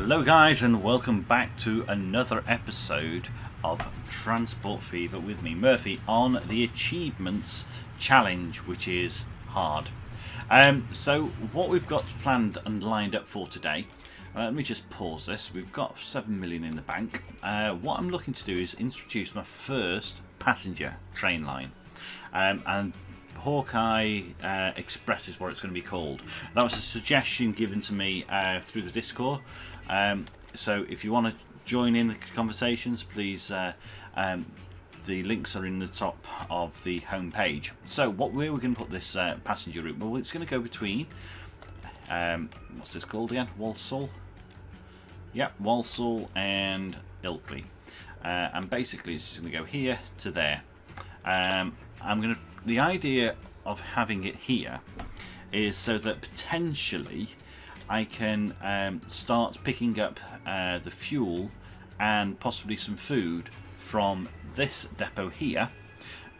Hello guys, and welcome back to another episode of Transport Fever with me, Murphy, on the Achievements Challenge, which is hard. So what we've got planned and lined up for today, let me just pause this. We've got 7 million in the bank. What I'm looking to do is introduce my first passenger train line, and Hawkeye Express is what it's going to be called. That was a suggestion given to me through the Discord. So if you want to join in the conversations, please, the links are in the top of the home page. So where we're going to put this passenger route? Well, it's going to go between, what's this called again? Walsall? Yeah, Walsall and Ilkley. And basically it's just going to go here to there. The idea of having it here is so that potentially I can start picking up the fuel and possibly some food from this depot here,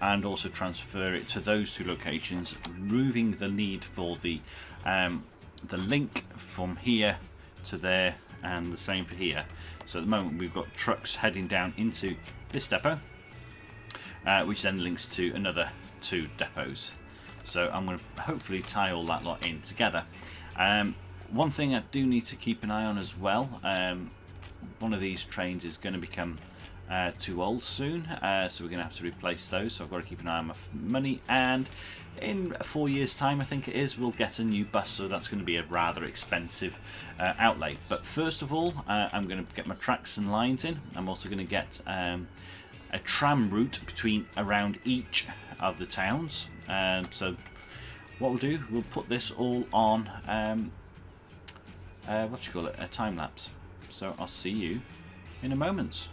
and also transfer it to those two locations, removing the need for the link from here to there, and the same for here. So at the moment we've got trucks heading down into this depot, which then links to another two depots. So I'm going to hopefully tie all that lot in together. One thing I do need to keep an eye on as well, one of these trains is going to become too old soon, so we're going to have to replace those, so I've got to keep an eye on my money, and in 4 years time I think it is, we'll get a new bus, so that's going to be a rather expensive outlay. But first of all, I'm going to get my tracks and lines in. I'm also going to get a tram route around each of the towns, so what we'll do, we'll put this all on a time lapse. So I'll see you in a moment.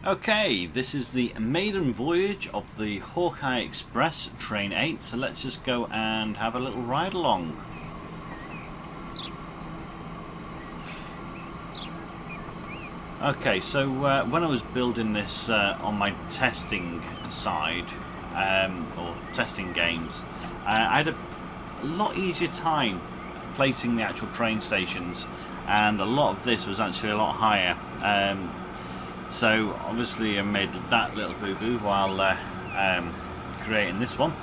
Okay, this is the maiden voyage of the Hawkeye Express Train 8, so let's just go and have a little ride along. Okay, so when I was building this on my testing side, or testing games, I had a lot easier time placing the actual train stations, and a lot of this was actually a lot higher. So obviously I made that little boo-boo while creating this one,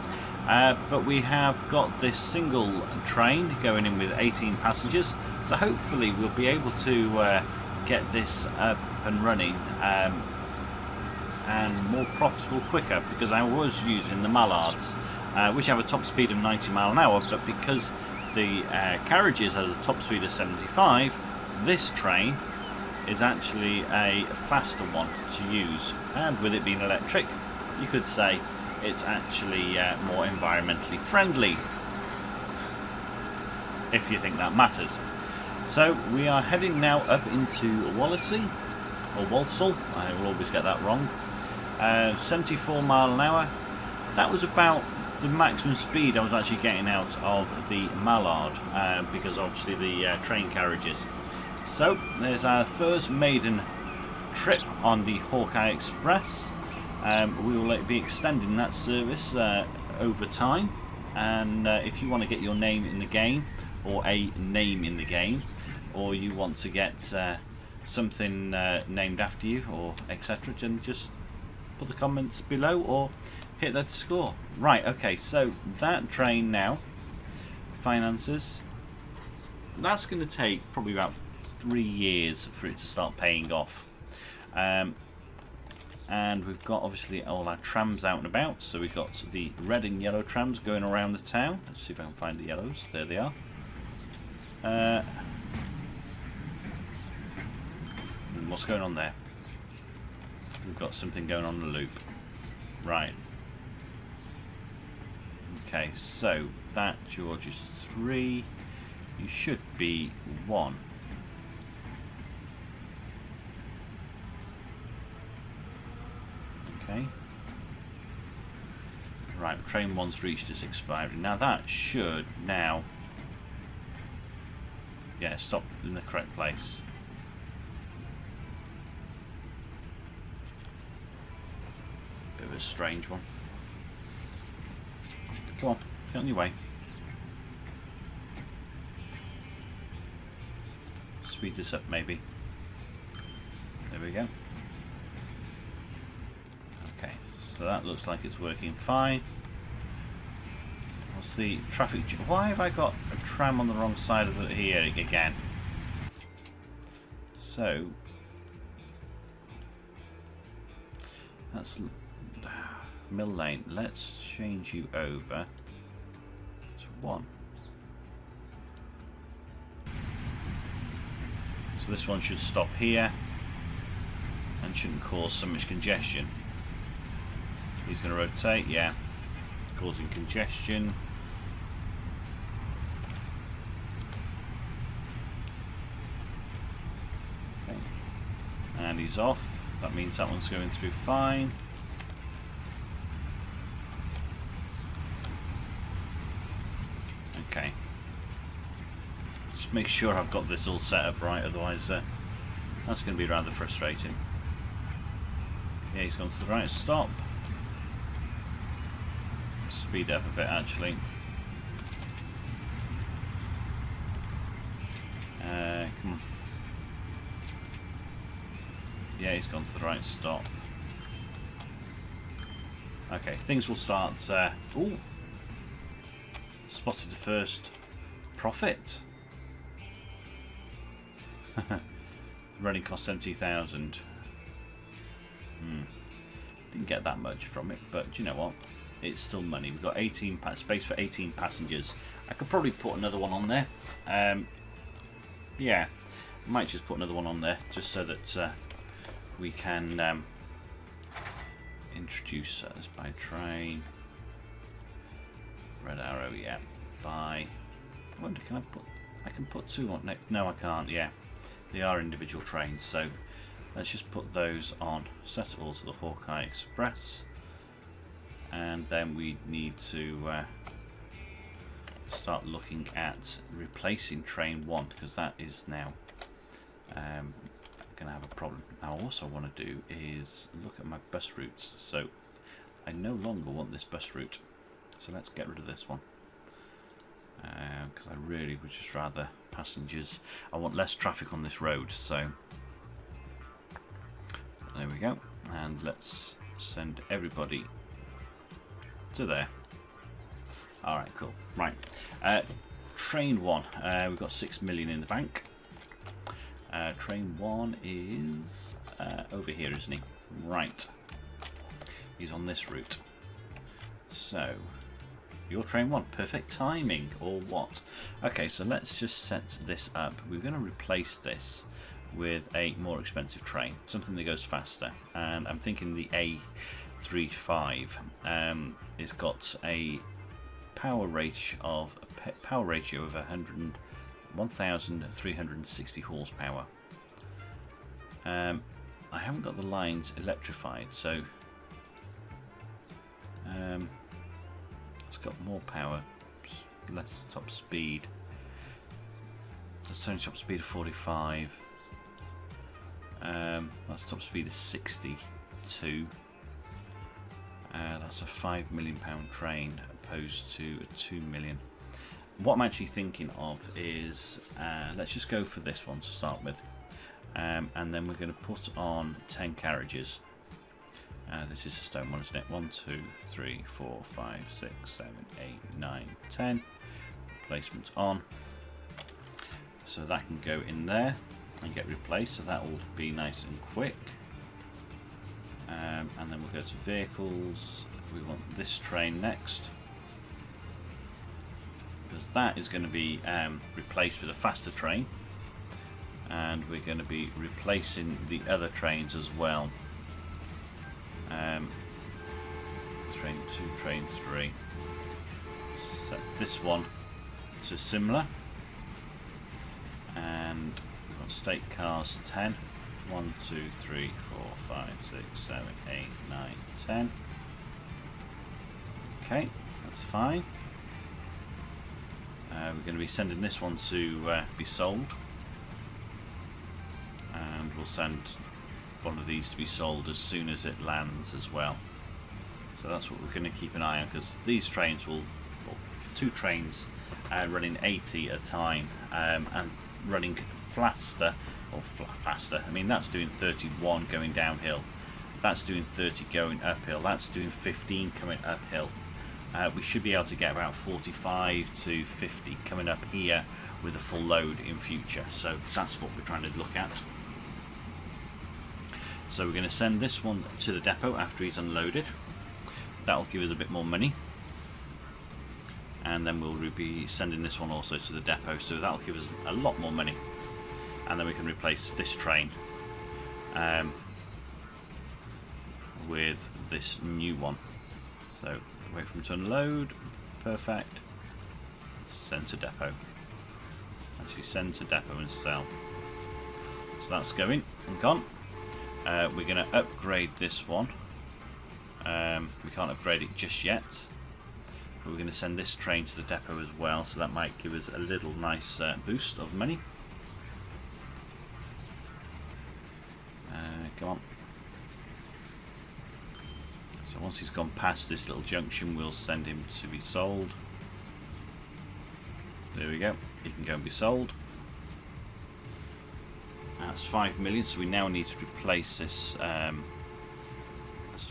but we have got this single train going in with 18 passengers, so hopefully we'll be able to get this up and running and more profitable quicker, because I was using the Mallards, which have a top speed of 90 miles an hour, but because the carriages has a top speed of 75, this train is actually a faster one to use, and with it being electric, you could say it's actually more environmentally friendly, if you think that matters. So we are heading now up into Wallasey, or Walsall, I will always get that wrong. 74 miles an hour. That was about the maximum speed I was actually getting out of the Mallard, because obviously the train carriages. So there's our first maiden trip on the Hawkeye Express. We will be extending that service over time, and if you want to get your name in the game, or a name in the game, or you want to get something named after you, or etc., then just put the comments below or hit that score. Right, okay, so that train now, finances, that's going to take probably about 3 years for it to start paying off. And we've got obviously all our trams out and about, so we've got the red and yellow trams going around the town. Let's see if I can find the yellows. There they are. What's going on there? We've got something going on the loop. Right. Okay, so that, George, is 3. You should be 1. Okay. Right, train 1's reached its expiry. Now that should now, yeah, stop in the correct place. Bit of a strange one. Come on, get on your way. Speed this up maybe. There we go. Okay, so that looks like it's working fine. What's the traffic? Why have I got a tram on the wrong side of it here again? So that's Mill Lane. Let's change you over to 1. So this one should stop here and shouldn't cause so much congestion. He's going to rotate, yeah, causing congestion. Okay. And he's off. That means that one's going through fine. Okay. Just make sure I've got this all set up right, otherwise that's going to be rather frustrating. Yeah, he's gone to the right stop. Speed up a bit actually. Come on. Yeah, he's gone to the right stop. Okay, things will start. Ooh, spotted the first profit. Running cost 70,000. Didn't get that much from it, but do you know what? It's still money. We've got 18 space for 18 passengers. I could probably put another one on there. Yeah, I might just put another one on there just so that we can introduce us by train. Red arrow, yeah. By. I wonder, can I put? I can put two on next. No, I can't. Yeah, they are individual trains. So let's just put those on. Set all to the Hawkeye Express, and then we need to start looking at replacing train 1 because that is now going to have a problem. Now, also want to do is look at my bus routes. So I no longer want this bus route. So let's get rid of this one because I really would just rather passengers. I want less traffic on this road. So there we go, and let's send everybody to there. Alright, cool. Right, train 1, we've got 6 million in the bank. Train 1 is over here, isn't he? Right, he's on this route. So your train 1, perfect timing or what? Okay, so let's just set this up. We're going to replace this with a more expensive train, something that goes faster, and I'm thinking the A35. It's got a power ratio of 1,360 horsepower. I haven't got the lines electrified, so it's got more power, less top speed. That's only top speed of 45. That's top speed of 62. That's a £5 million train opposed to a 2 million. What I'm actually thinking of is let's just go for this one to start with, and then we're going to put on 10 carriages. This is a stone one, isn't it? 1, 2, 3, 4, 5, 6, 7, 8, 9, 10. Replacement on. So that can go in there and get replaced. So that will be nice and quick. And then we'll go to vehicles. We want this train next, because that is going to be replaced with a faster train, and we're going to be replacing the other trains as well. Train 2, train 3. Set this one to similar, and we've got state cars 10. 1, 2, 3, 4, 5, 6, 7, 8, 9, 10. Okay, that's fine. We're going to be sending this one to be sold, and we'll send one of these to be sold as soon as it lands as well. So that's what we're going to keep an eye on, because these trains will, well, 2 trains running 80 at a time, and running faster. I mean, that's doing 31 going downhill, that's doing 30 going uphill, that's doing 15 coming uphill. We should be able to get about 45 to 50 coming up here with a full load in future. So that's what we're trying to look at. So we're going to send this one to the depot after he's unloaded. That'll give us a bit more money, and then we'll be sending this one also to the depot, so that'll give us a lot more money. And then we can replace this train with this new one. So wait for him to unload. Perfect. Send to depot. Actually, send to depot and sell. So that's going and gone. We're going to upgrade this one. We can't upgrade it just yet, but we're going to send this train to the depot as well, so that might give us a little nice boost of money. Come on. So once he's gone past this little junction, we'll send him to be sold. There we go. He can go and be sold. That's 5 million, so we now need to replace this. That's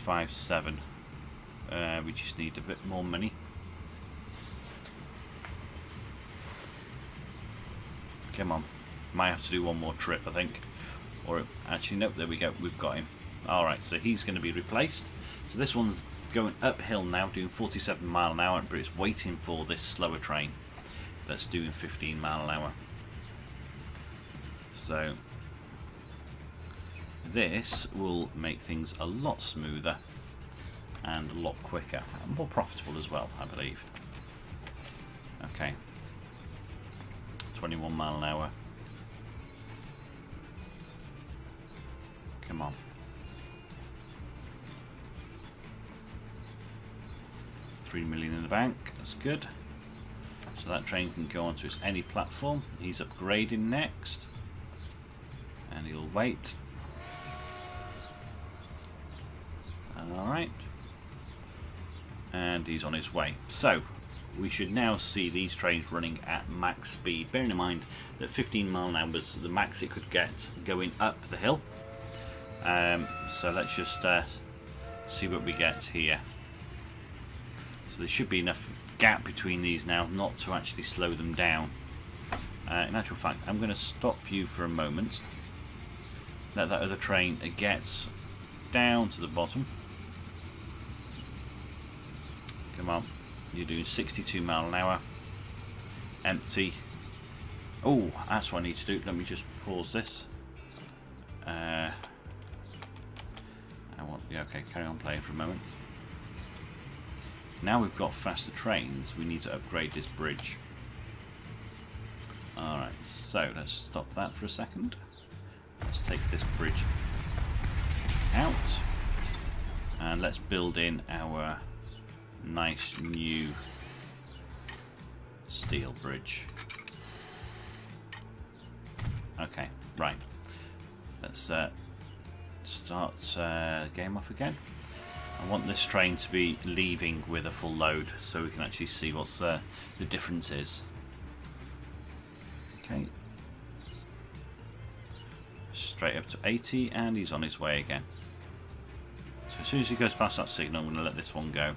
5.7. We just need a bit more money. Come on. Might have to do one more trip, I think. Or actually, nope, there we go. We've got him. Alright, so he's going to be replaced. So this one's going uphill now, doing 47 mile an hour, but it's waiting for this slower train that's doing 15 mile an hour. So this will make things a lot smoother and a lot quicker and more profitable as well, I believe. Okay, 21 mile an hour. Come on. $3 million in the bank, that's good. So that train can go onto any platform. He's upgrading next. And he'll wait. Alright. And he's on his way. So, we should now see these trains running at max speed. Bearing in mind that 15 mile an hour was the max it could get going up the hill. So let's just see what we get here. So there should be enough gap between these now not to actually slow them down. In actual fact, I'm going to stop you for a moment. Let that other train get down to the bottom. Come on, you're doing 62 mile an hour. Empty. Oh, that's what I need to do. Let me just pause this. Okay, carry on playing for a moment. Now we've got faster trains, we need to upgrade this bridge. Alright, so let's stop that for a second. Let's take this bridge out. And let's build in our nice new steel bridge. Okay, right. Let's start game off again. I want this train to be leaving with a full load so we can actually see what the difference is. Okay. Straight up to 80 and he's on his way again. So as soon as he goes past that signal, I'm going to let this one go.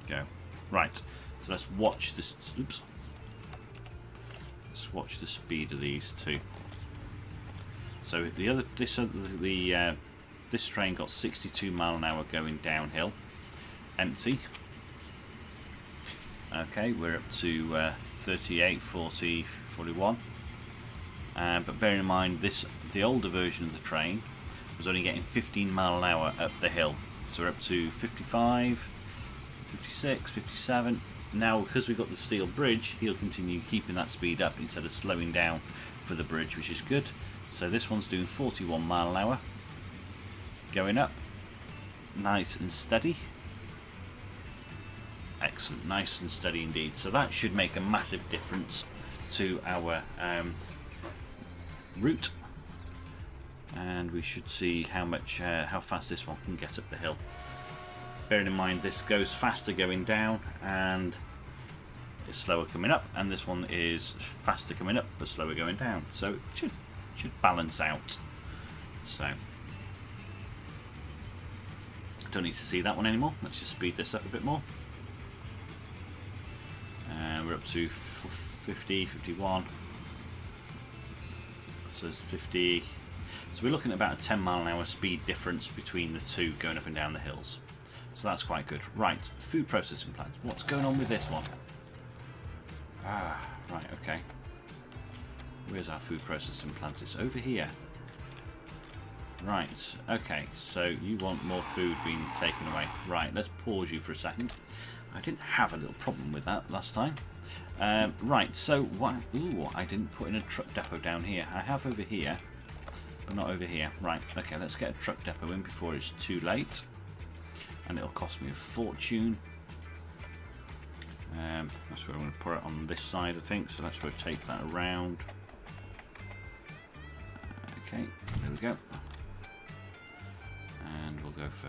Go. Right. So let's watch this. Oops. Let's watch the speed of these two. So the other this train got 62 mile an hour going downhill, empty. Okay, we're up to 38, 40, 41. But bearing in mind the older version of the train was only getting 15 mile an hour up the hill. So we're up to 55, 56, 57. Now because we've got the steel bridge, he'll continue keeping that speed up instead of slowing down for the bridge, which is good. So this one's doing 41 mile an hour, going up, nice and steady. Excellent, nice and steady indeed. So that should make a massive difference to our route, and we should see how fast this one can get up the hill. Bearing in mind this goes faster going down and it's slower coming up, and this one is faster coming up but slower going down. So it should balance out. So don't need to see that one anymore. Let's just speed this up a bit more. We're up to 50, 51. So it's 50. So we're looking at about a 10 mile an hour speed difference between the two going up and down the hills. So that's quite good. Right, food processing plants. What's going on with this one? Ah, right, okay. Where's our food processing plant? It's over here. Right, okay, so you want more food being taken away. Right, let's pause you for a second. I didn't have a little problem with that last time. Right, so what? Ooh, I didn't put in a truck depot down here. I have over here, but not over here. Right, okay, let's get a truck depot in before it's too late. And it'll cost me a fortune. That's where I'm going to put it on this side, I think. So let's rotate that around. Okay, there we go. we'll go for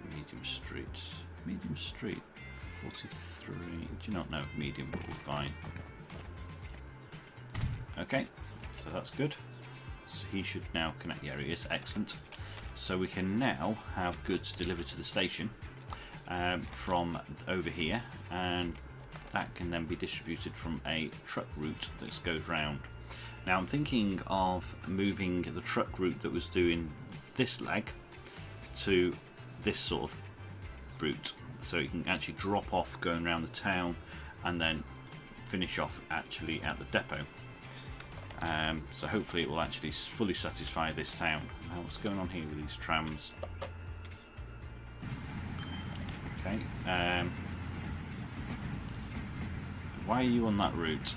medium street. Medium street, 43. Do you not know? Medium will be fine. Okay, so that's good. So he should now connect. Yeah, he is. Excellent. So we can now have goods delivered to the station from over here, and that can then be distributed from a truck route that goes round. Now I'm thinking of moving the truck route that was doing this leg to this sort of route, so you can actually drop off going around the town and then finish off actually at the depot. So hopefully it will actually fully satisfy this town. Now what's going on here with these trams? Okay. Why are you on that route?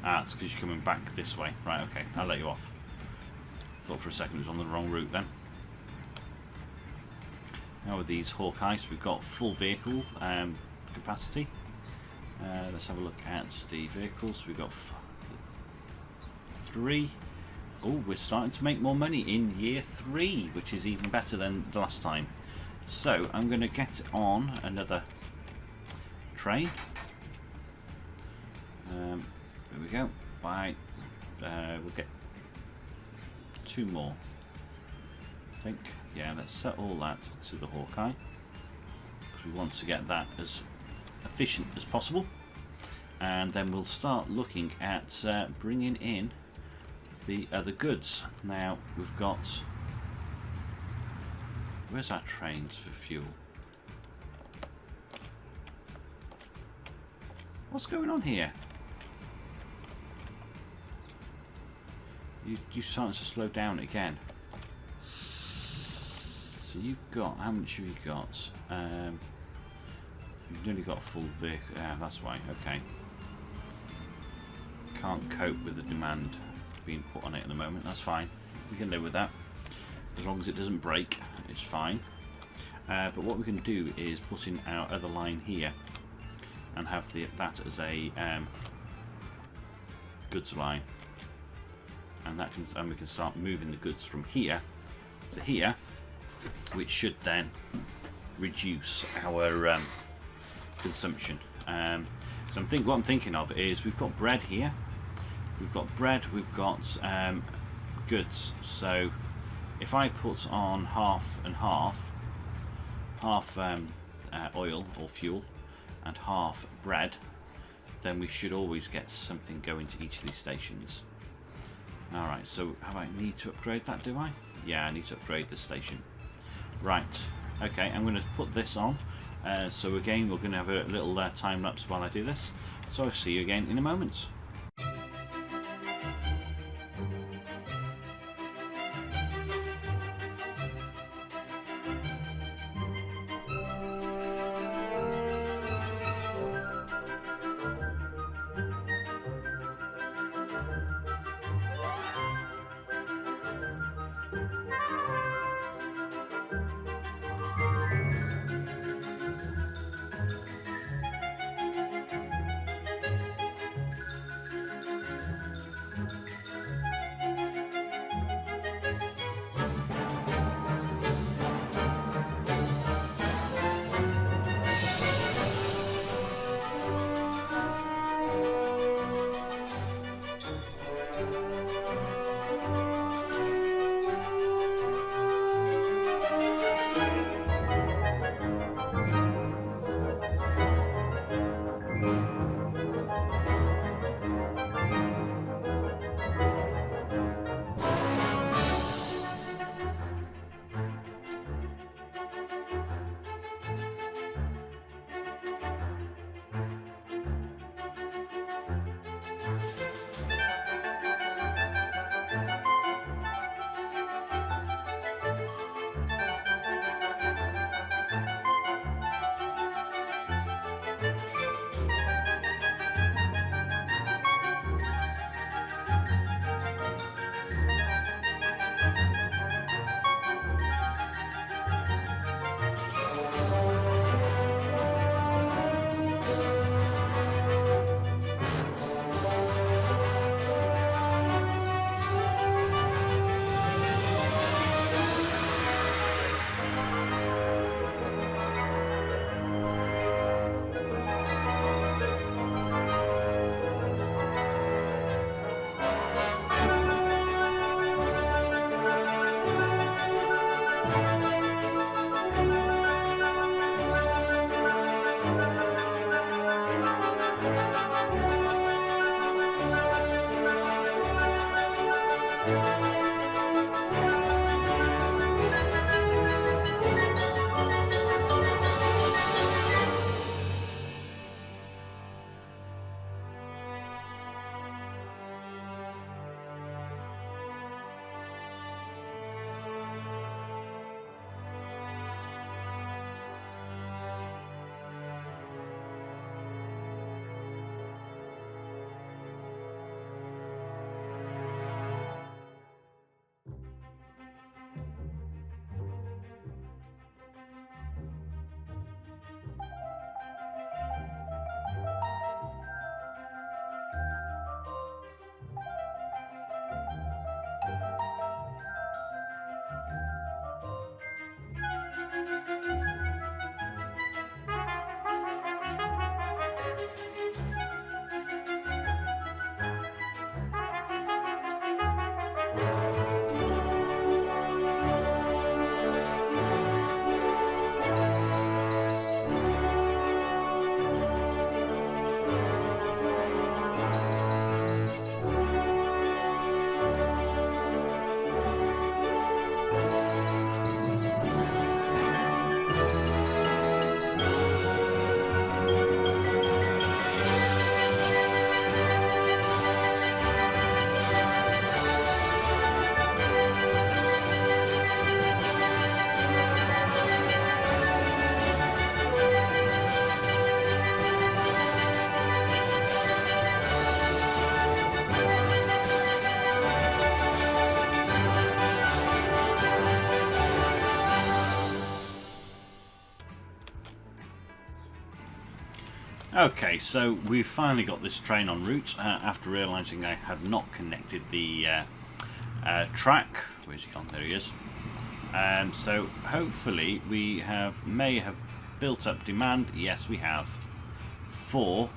Ah, it's because you're coming back this way. Right, okay, I'll let you off. Thought for a second it was on the wrong route then. Now with these Hawkeyes, we've got full vehicle capacity. Let's have a look at the vehicles. We've got 3. Oh, we're starting to make more money in year 3, which is even better than the last time. So I'm going to get on another train. There we go. Right, we'll get 2 more. I think. Yeah, let's set all that to the Hawkeye, because we want to get that as efficient as possible, and then we'll start looking at bringing in the other goods. Now we've got, where's our trains for fuel? What's going on here? You're starting to slow down again. So you've got, how much have you got? You've nearly got a full vehicle. Yeah, that's why. Okay. Can't cope with the demand being put on it at the moment. That's fine. We can live with that. As long as it doesn't break, it's fine. But what we can do is put in our other line here and have that as a goods line, and that can, and we can start moving the goods from here to here, which should then reduce our consumption. So what I'm thinking of is we've got bread here, we've got goods. So if I put on half and half oil or fuel and half bread, then we should always get something going to each of these stations. Alright, so I need to upgrade that, do I? Yeah, I need to upgrade the station. Right, okay, I'm going to put this on. So again, we're going to have a little time lapse while I do this. So I'll see you again in a moment. Okay, so we've finally got this train en route after realising I had not connected the track. Where's he gone? There he is. So hopefully we may have built up demand. Yes, we have, for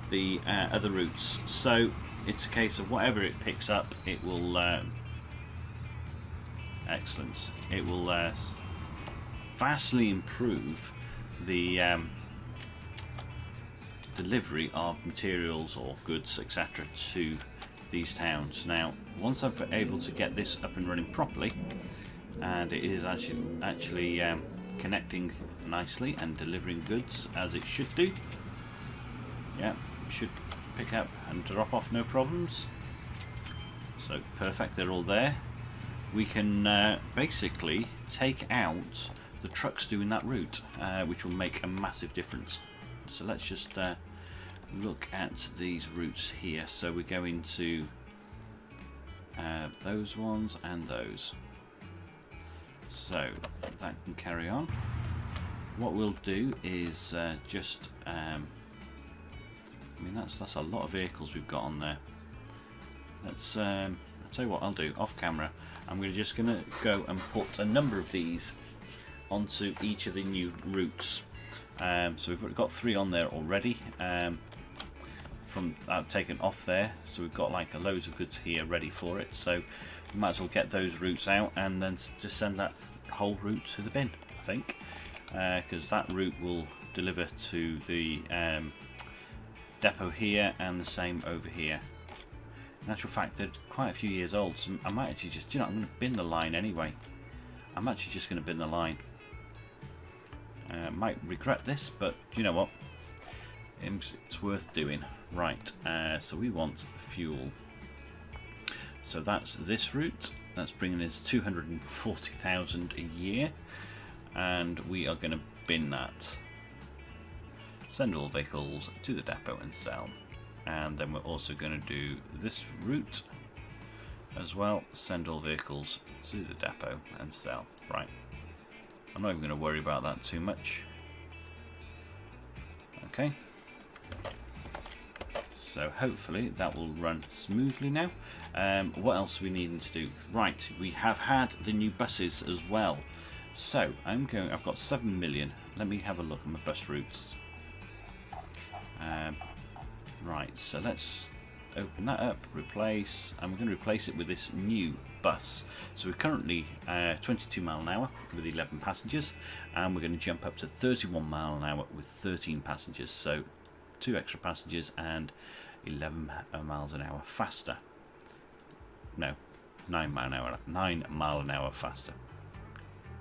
the other routes. So it's a case of whatever it picks up, it will excellent. It will vastly improve the delivery of materials or goods, etc., to these towns. Now, once I'm able to get this up and running properly, and it is actually connecting nicely and delivering goods as it should do. Yeah, should pick up and drop off no problems. So perfect, they're all there. We can basically take out the trucks doing that route, which will make a massive difference. So let's just look at these routes here. So we're going to those ones and those. So that can carry on. What we'll do is just I mean that's a lot of vehicles we've got on there. Let's I'll tell you what I'll do off camera. I'm just going to go and put a number of these onto each of the new routes. So we've got 3 on there already. From I've taken off there, so we've got like loads of goods here ready for it. So we might as well get those routes out and then just send that whole route to the bin, I think, because that route will deliver to the depot here and the same over here. In actual fact, they're quite a few years old, so I might actually just, I'm going to bin the line anyway. I'm actually just going to bin the line. Might regret this, but you know what? It's worth doing. Right, so we want fuel. So that's this route. That's bringing us 240,000 a year, and we are going to bin that. Send all vehicles to the depot and sell. And then we're also going to do this route as well. Send all vehicles to the depot and sell. Right. I'm not even going to worry about that too much. Okay. So hopefully that will run smoothly now. What else are we needing to do? Right, we have had the new buses as well. So I've got 7 million. Let me have a look at my bus routes. Right, so let's open that up, replace, and we're going to replace it with this new bus. So we're currently 22 mile an hour with 11 passengers, and we're going to jump up to 31 mile an hour with 13 passengers. So 2 extra passengers and 11 miles an hour faster. No, 9 mile an hour faster.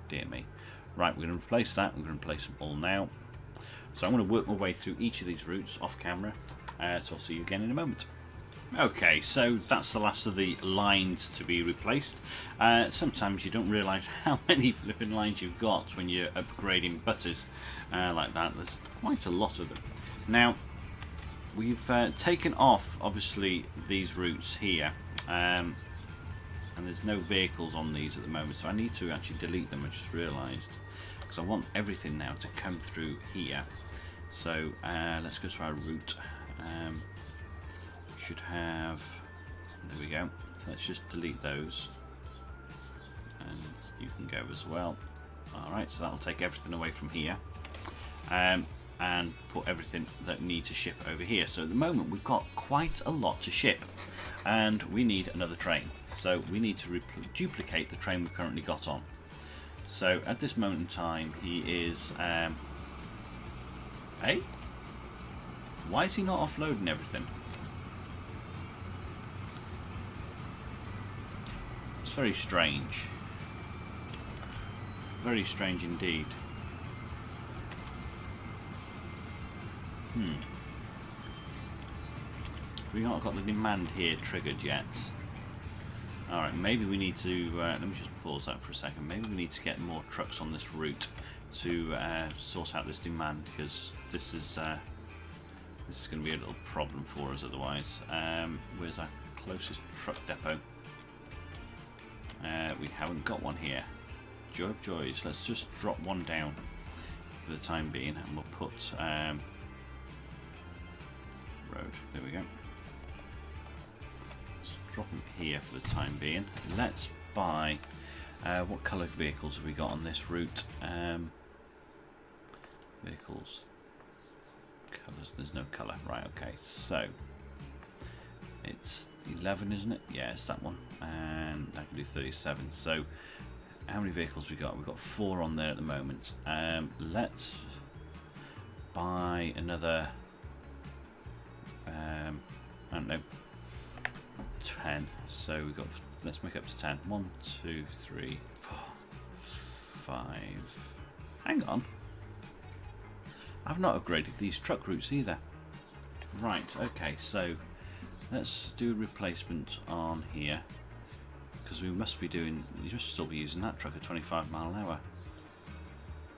Dear me. Right, we're going to replace that. We're going to replace them all now. So I'm going to work my way through each of these routes off camera. So I'll see you again in a moment. Okay, so that's the last of the lines to be replaced. Sometimes you don't realise how many flipping lines you've got when you're upgrading buses like that. There's quite a lot of them. Now, we've taken off, obviously, these routes here. And there's no vehicles on these at the moment, so I need to actually delete them, I just realised. Because I want everything now to come through here. So let's go to our route. Should have, there we go. So let's just delete those, and you can go as well. Alright, so that'll take everything away from here, and put everything that need to ship over here. So at the moment we've got quite a lot to ship, and we need another train. So we need to duplicate the train we've currently got on. So at this moment in time he is hey? Why is he not offloading everything? It's very strange. Very strange indeed. We've not got the demand here triggered yet. Alright, maybe we need to, let me just pause that for a second. Maybe we need to get more trucks on this route to sort out this demand, because this is going to be a little problem for us otherwise. Where's our closest truck depot? We haven't got one here. Joy of joys. Let's just drop one down for the time being, and we'll put There we go. Let's drop them here for the time being. Let's buy... what colour vehicles have we got on this route? Vehicles... Colours, there's no colour. Right, okay, so... It's 11, isn't it? Yeah, it's that one. And I can do 37. So, how many vehicles we got? We've got 4 on there at the moment. Let's buy another... I don't know, 10. So we've got, let's make up to 10. 1, 2, 3, 4, 5. Hang on. I've not upgraded these truck routes either. Right, okay, so let's do a replacement on here. Because we must be doing, you must still be using that truck at 25 mile an hour.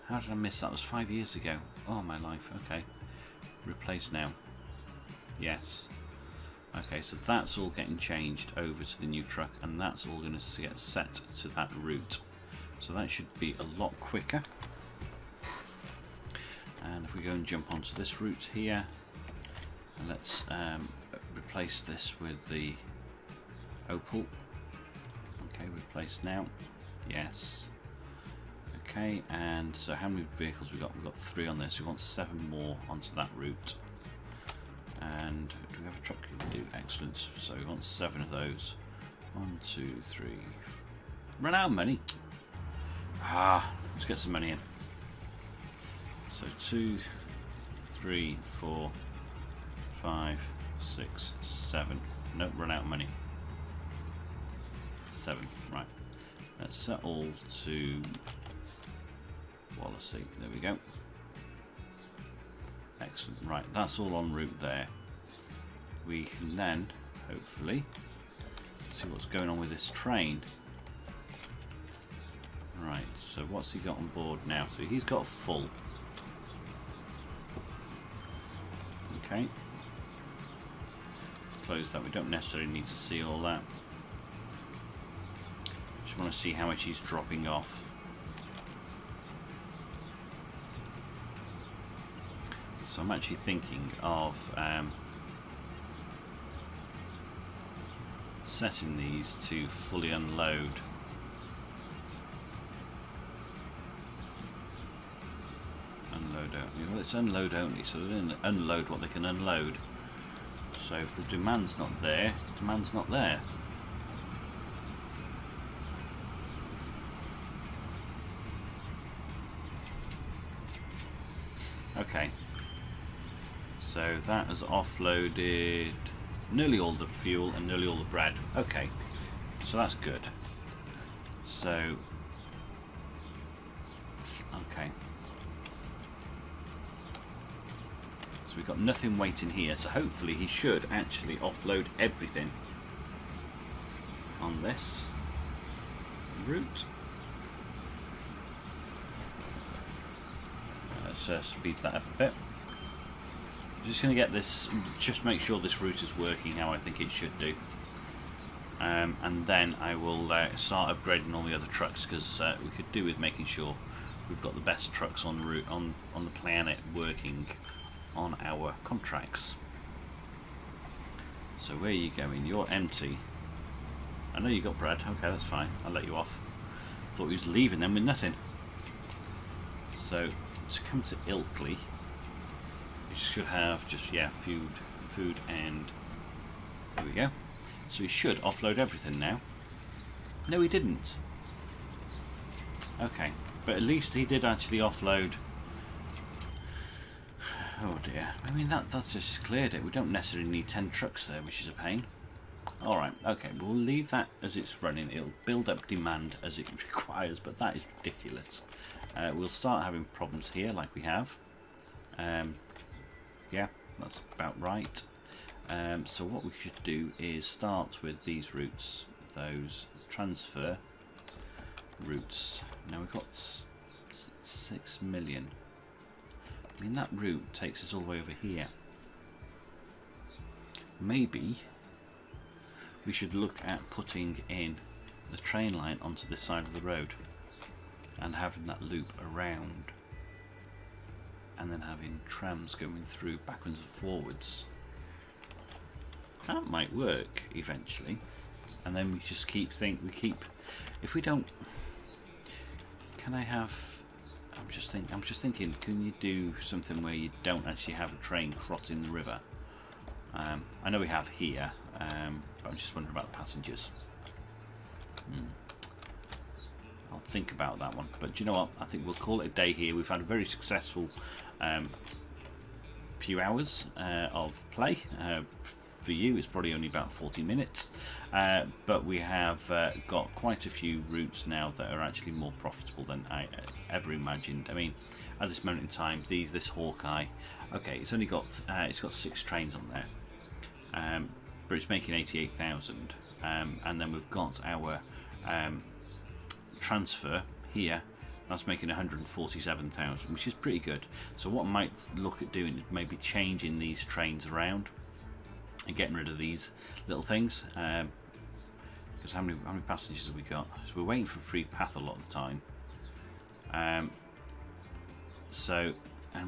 How did I miss that? It was 5 years ago. Oh, my life, okay. Replace now. Yes. Okay, so that's all getting changed over to the new truck, and that's all going to get set to that route. So that should be a lot quicker. And if we go and jump onto this route here, and let's replace this with the Opal. Okay, replace now. Yes. Okay, and so how many vehicles we got? We've got 3 on this. We want 7 more onto that route. And do we have a truck? We do. Excellent. So we want 7 of those. 1, 2, 3. Run out of money. Let's get some money in. So 2, 3, 4, 5, 6, 7. Nope, run out of money. 7. Right. Let's set all to Wallasey. There we go. Excellent. Right, that's all en route there. We can then, hopefully, see what's going on with this train. Right, so what's he got on board now? So he's got full. Okay. Let's close that. We don't necessarily need to see all that. Just want to see how much he's dropping off. So I'm actually thinking of setting these to fully unload. Unload only. Well, it's unload only, so they didn't unload what they can unload. So if the demand's not there, the demand's not there. Okay. So that has offloaded nearly all the fuel and nearly all the bread. Okay, so that's good. So, okay. So we've got nothing waiting here, so hopefully he should actually offload everything on this route. Let's speed that up a bit. I'm just going to get this, just make sure this route is working how I think it should do. And then I will start upgrading all the other trucks, because we could do with making sure we've got the best trucks on route on the planet working on our contracts. So where are you going? You're empty. I know you got bread. Okay, that's fine. I'll let you off. Thought he was leaving them with nothing. So to come to Ilkley, you should have just, yeah, food, and there we go. So he should offload everything now. No, he didn't. Okay, but at least he did actually offload. Oh dear. I mean, that's just cleared it. We don't necessarily need 10 trucks there, which is a pain. Alright, okay, we'll leave that as it's running. It'll build up demand as it requires, but that is ridiculous. We'll start having problems here like we have. Yeah, that's about right. So what we should do is start with these routes, those transfer routes. Now we've got 6 million. I mean, that route takes us all the way over here. Maybe we should look at putting in the train line onto this side of the road and having that loop around, and then having trams going through backwards and forwards. That might work eventually, and then we just keep if we don't, can I have, I'm just thinking, can you do something where you don't actually have a train crossing the river? I know we have here, but I'm just wondering about the passengers. I'll think about that one, but do you know what, I think we'll call it a day here. We've had a very successful few hours of play. For you it's probably only about 40 minutes, but we have got quite a few routes now that are actually more profitable than I ever imagined. I mean, at this moment in time, this Hawkeye, okay, it's only got 6 trains on there, but it's making 88,000, and then we've got our transfer here, that's making 147,000, which is pretty good. So what I might look at doing is maybe changing these trains around and getting rid of these little things, because how many passengers have we got? So we're waiting for free path a lot of the time, and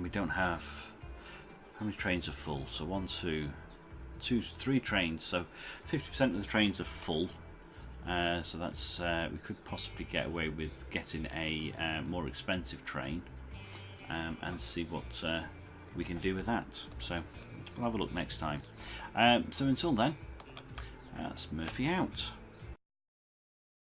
we don't have, how many trains are full? So 3 trains, so 50% of the trains are full. So that's we could possibly get away with getting a more expensive train, and see what we can do with that. So we'll have a look next time. So until then, that's Murphy out.